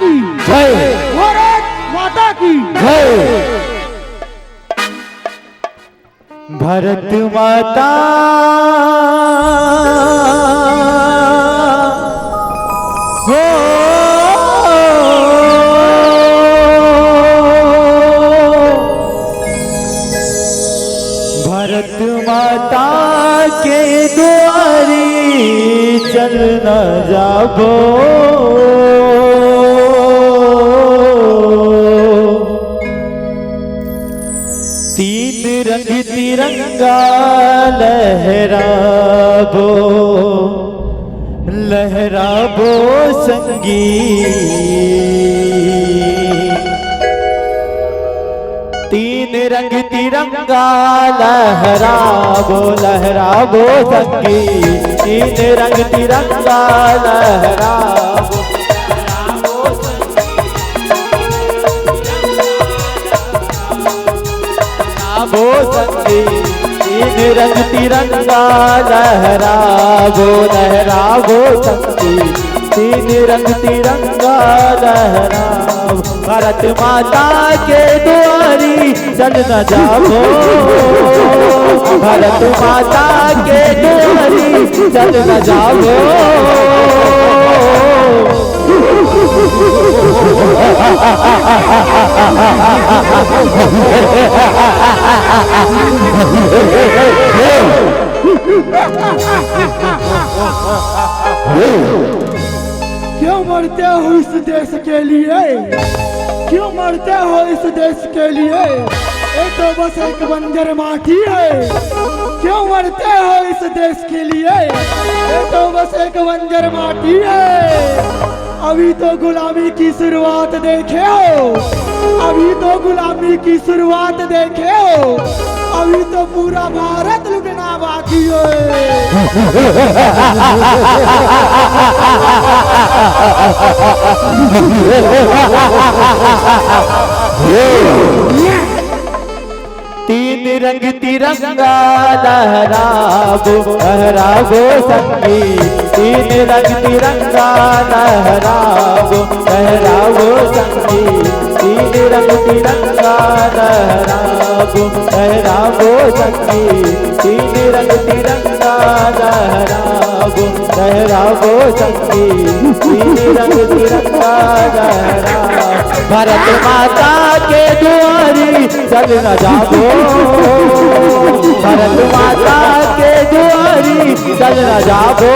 की जय। भारत माता की जय। भारत माता हो भारत माता के द्वारी चल न जाबो, तीन रंग तिरंगा लहराबो, लहराबो संगीत। तीन रंग तिरंगा लहराबो, लहराबो संगीत। तीन रंग तिरंगा लहराबो, लहराबो संगीत। तीन रंग तिरंगा लहराबो, लहराबो संगीत। तीन रंग तिरंगा लहराबो। भारत माता के द्वारी चल न जाबो, भारत माता के द्वारी चल न जाबो। क्यों मरते हो इस देश के लिए, क्यों मरते हो इस देश के लिए, ये तो बस एक बंजर माटी है। क्यों मरते हो इस देश के लिए, ये तो बस एक बंजर माटी है। अभी तो गुलामी की शुरुआत देखे हो, अभी तो गुलामी की शुरुआत देखे हो, अभी तो पूरा भारत लुटना बाकी है। तीन रंग तिरंगा लहराबो, लहराबो संगीत। तीन रंग तिरंगा लहराबो, लहराबो संगीत। तीन रंग तिरंगा लहराबो, लहराबो संगीत। तीन रंग तिरंगा लहराबो, लहराबो संगीत। तीन रंग तिरंगा लहराबो। भारत माता के द्वारी चल न जाबो, भारत माता के द्वारी चल न जाबो।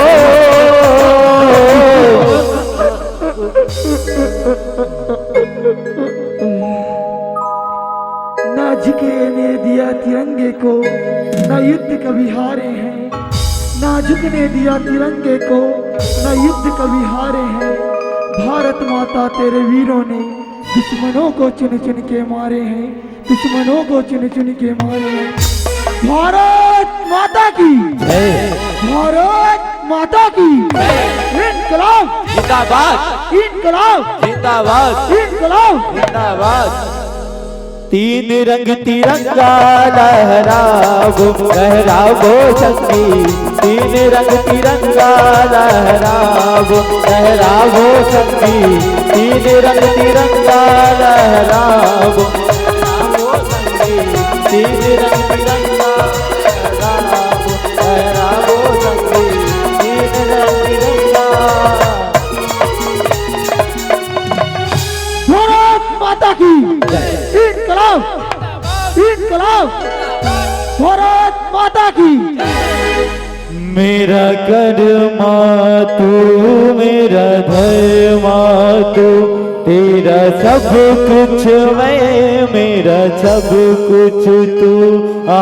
ना झुकने दिया तिरंगे को, ना युद्ध कभी हारे हैं। ना झुकने दिया तिरंगे को, ना युद्ध कभी हारे हैं। भारत माता तेरे वीरों ने दुश्मनों को चुन चुन के मारे हैं, दुश्मनों को चुन चुन के मारे हैं। भारत माता की जय। भारत माता की इनकलाब जिंदाबाद, इनकलाब जिंदाबाद, इनकलाब जिंदाबाद। तीन रंग तिरंगा लहराबो, लहराबो संगीत। तीन रंग तिरंगा लहराबो, लहराबो संगीत। तीन रंग तिरंगा लहराबो, लहराबो संगीत। तीन रंग तिरंगा लहराबो, लहराबो संगीत। तीन रंग तिरंगा। भारत माता की इनकलाब इनकलाब भारत माता की। मेरा कर्मा तू, मेरा धर्मा तू, तेरा सब कुछ मैं, मेरा सब कुछ तू। आ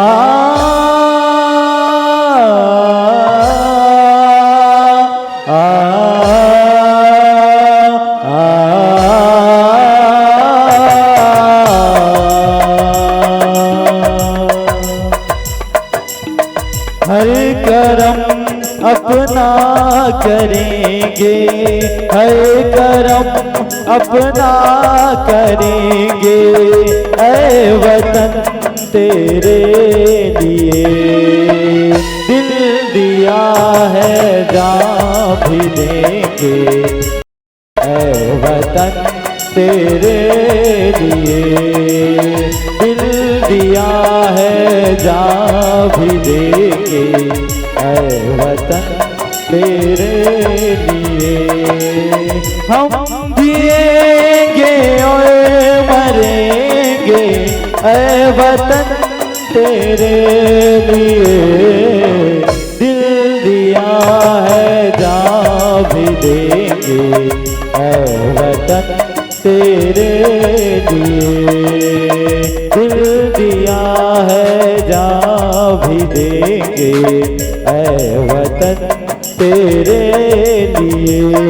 हर करम अपना करेंगे, हर करम अपना करेंगे। ऐ वतन तेरे लिए दिल दिया है, जान भी देंगे। ऐ वतन तेरे लिए दिल दिया है जान भी देके ऐ वतन तेरे लिए। हम जिएंगे और मरेंगे ऐ वतन तेरे लिए दिल दिया है जान भी देंगे ऐ वतन तेरे लिए दिल दिया है जान भी देंगे ऐ वतन तेरे लिए।